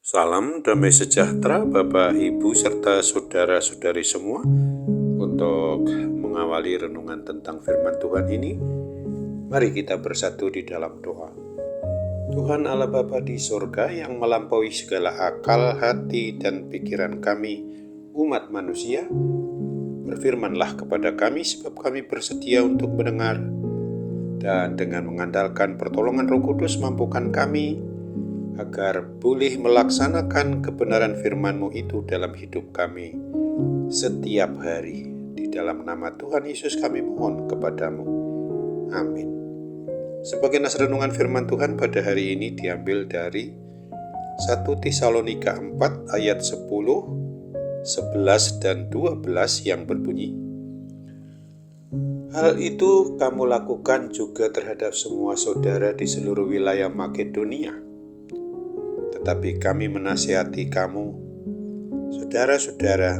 Salam damai sejahtera Bapak, Ibu, serta saudara-saudari semua. Untuk mengawali renungan tentang firman Tuhan ini, mari kita bersatu di dalam doa. Tuhan Allah Bapa di sorga yang melampaui segala akal, hati, dan pikiran kami, umat manusia, berfirmanlah kepada kami sebab kami bersedia untuk mendengar, dan dengan mengandalkan pertolongan Roh Kudus mampukan kami agar boleh melaksanakan kebenaran firman-Mu itu dalam hidup kami setiap hari. Di dalam nama Tuhan Yesus kami mohon kepadamu. Amin. Sebagai nas renungan firman Tuhan pada hari ini diambil dari 1 Tesalonika 4 ayat 10, 11, dan 12 yang berbunyi, "Hal itu kamu lakukan juga terhadap semua saudara di seluruh wilayah Makedonia. Tetapi kami menasihati kamu, saudara-saudara,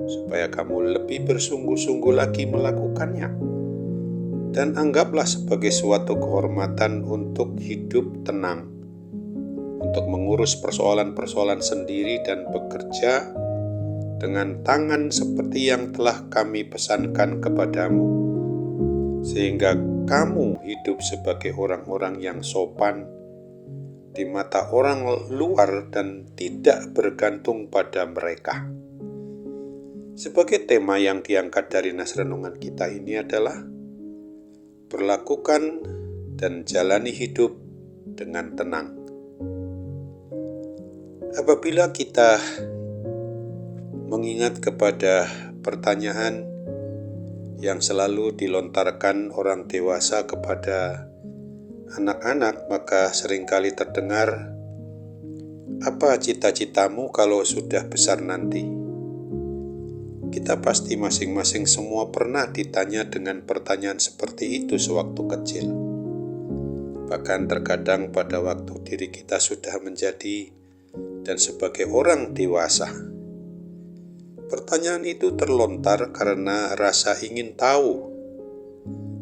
supaya kamu lebih bersungguh-sungguh lagi melakukannya. Dan anggaplah sebagai suatu kehormatan untuk hidup tenang, untuk mengurus persoalan-persoalan sendiri dan bekerja dengan tangan seperti yang telah kami pesankan kepadamu, sehingga kamu hidup sebagai orang-orang yang sopan di mata orang luar dan tidak bergantung pada mereka." Sebagai tema yang diangkat dari nas renungan kita ini adalah berlakukan dan jalani hidup dengan tenang. Apabila kita mengingat kepada pertanyaan yang selalu dilontarkan orang dewasa kepada anak-anak, maka seringkali terdengar, "Apa cita-citamu kalau sudah besar nanti?" Kita pasti masing-masing semua pernah ditanya dengan pertanyaan seperti itu sewaktu kecil. Bahkan terkadang pada waktu diri kita sudah menjadi dan sebagai orang dewasa. Pertanyaan itu terlontar karena rasa ingin tahu,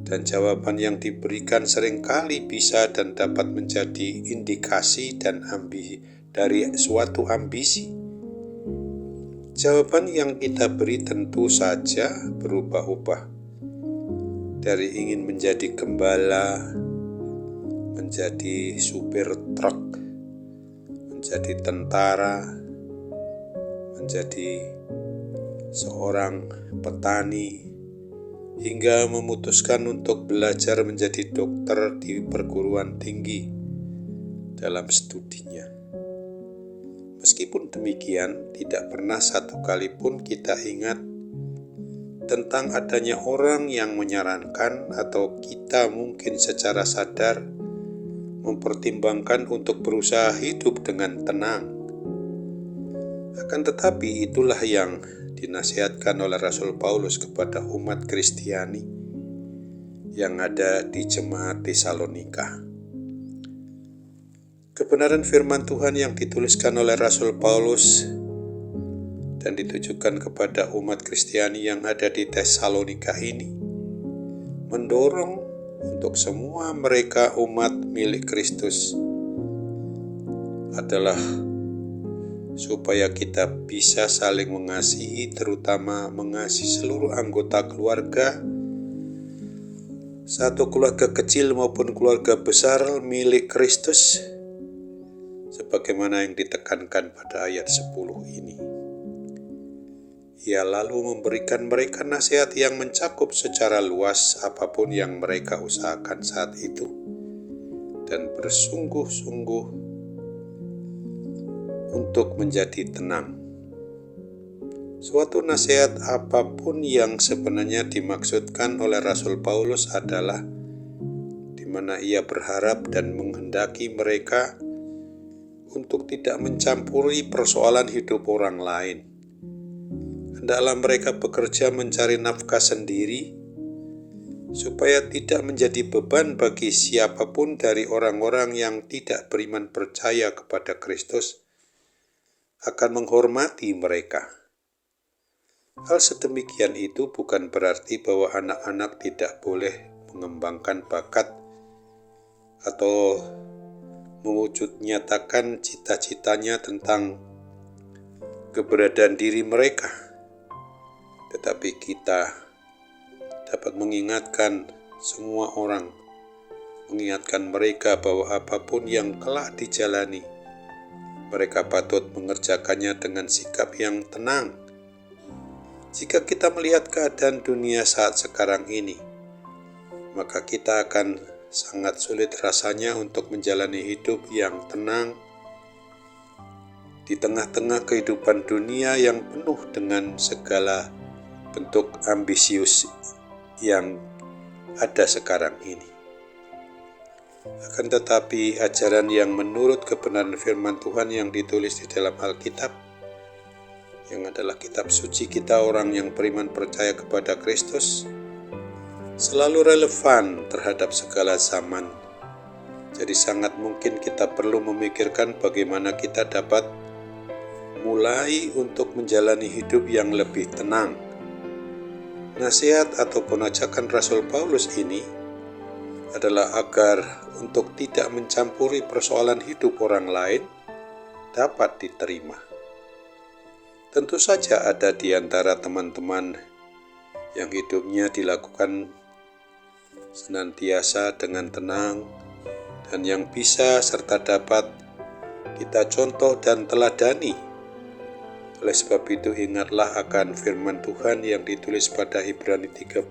dan jawaban yang diberikan seringkali bisa dan dapat menjadi indikasi dan dari suatu ambisi. Jawaban yang kita beri tentu saja berubah-ubah, dari ingin menjadi gembala, menjadi supir truk, menjadi tentara, menjadi seorang petani, hingga memutuskan untuk belajar menjadi dokter di perguruan tinggi dalam studinya. Meskipun demikian, tidak pernah satu kali pun kita ingat tentang adanya orang yang menyarankan atau kita mungkin secara sadar mempertimbangkan untuk berusaha hidup dengan tenang. Akan tetapi itulah yang dinasihatkan oleh Rasul Paulus kepada umat Kristiani yang ada di jemaat Tesalonika. Kebenaran firman Tuhan yang dituliskan oleh Rasul Paulus dan ditujukan kepada umat Kristiani yang ada di Tesalonika ini mendorong untuk semua mereka umat milik Kristus adalah supaya kita bisa saling mengasihi, terutama mengasihi seluruh anggota keluarga, satu keluarga kecil maupun keluarga besar milik Kristus, sebagaimana yang ditekankan pada ayat 10 ini. Ia lalu memberikan mereka nasihat yang mencakup secara luas apapun yang mereka usahakan saat itu, dan bersungguh-sungguh untuk menjadi tenang. Suatu nasihat apapun yang sebenarnya dimaksudkan oleh Rasul Paulus adalah di mana ia berharap dan menghendaki mereka untuk tidak mencampuri persoalan hidup orang lain. Hendaklah mereka bekerja mencari nafkah sendiri, supaya tidak menjadi beban bagi siapapun dari orang-orang yang tidak beriman percaya kepada Kristus, akan menghormati mereka. Hal sedemikian itu bukan berarti bahwa anak-anak tidak boleh mengembangkan bakat atau mewujud nyatakan cita-citanya tentang keberadaan diri mereka. Tetapi kita dapat mengingatkan semua orang, mengingatkan mereka bahwa apapun yang kelak dijalani, mereka patut mengerjakannya dengan sikap yang tenang. Jika kita melihat keadaan dunia saat sekarang ini, maka kita akan sangat sulit rasanya untuk menjalani hidup yang tenang di tengah-tengah kehidupan dunia yang penuh dengan segala bentuk ambisius yang ada sekarang ini. Akan tetapi ajaran yang menurut kebenaran firman Tuhan yang ditulis di dalam Alkitab, yang adalah kitab suci kita orang yang beriman percaya kepada Kristus, selalu relevan terhadap segala zaman. Jadi sangat mungkin kita perlu memikirkan bagaimana kita dapat mulai untuk menjalani hidup yang lebih tenang. Nasihat ataupun ajakan Rasul Paulus ini adalah agar untuk tidak mencampuri persoalan hidup orang lain dapat diterima. Tentu saja ada di antara teman-teman yang hidupnya dilakukan senantiasa dengan tenang dan yang bisa serta dapat kita contoh dan teladani. Oleh sebab itu ingatlah akan firman Tuhan yang ditulis pada Ibrani 13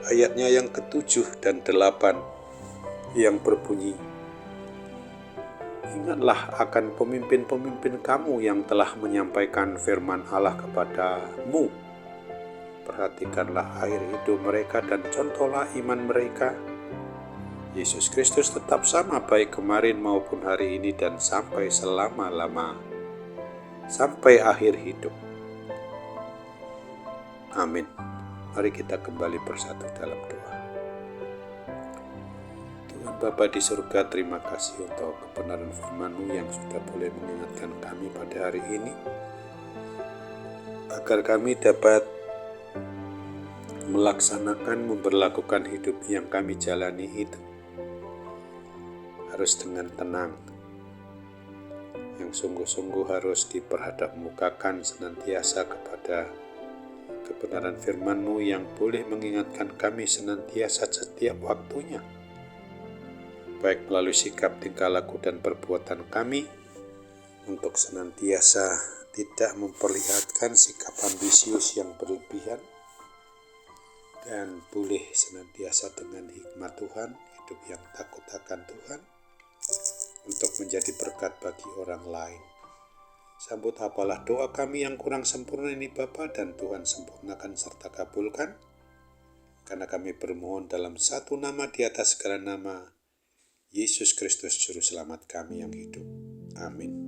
ayatnya yang ke-7 dan 8 yang berbunyi, ingatlah akan pemimpin-pemimpin kamu yang telah menyampaikan firman Allah kepadamu. Perhatikanlah air hidup mereka dan contohlah iman mereka. Yesus Kristus tetap sama baik kemarin maupun hari ini dan sampai selama-lama, sampai akhir hidup. Amin. Mari kita kembali bersatu dalam doa. Tuhan Bapa di surga, terima kasih untuk kebenaran firman-Mu yang sudah boleh mengingatkan kami pada hari ini, agar kami dapat melaksanakan, memperlakukan hidup yang kami jalani itu harus dengan tenang, yang sungguh-sungguh harus diperhadapmukakan senantiasa kepada kebenaran firman-Mu yang boleh mengingatkan kami senantiasa setiap waktunya, baik melalui sikap, tingkah laku, dan perbuatan kami, untuk senantiasa tidak memperlihatkan sikap ambisius yang berlebihan, dan boleh senantiasa dengan hikmat Tuhan, hidup yang takut akan Tuhan, untuk menjadi berkat bagi orang lain. Sambut apalah doa kami yang kurang sempurna ini Bapa, dan Tuhan sempurnakan serta kabulkan, karena kami bermohon dalam satu nama di atas segala nama, Yesus Kristus Juru Selamat kami yang hidup. Amin.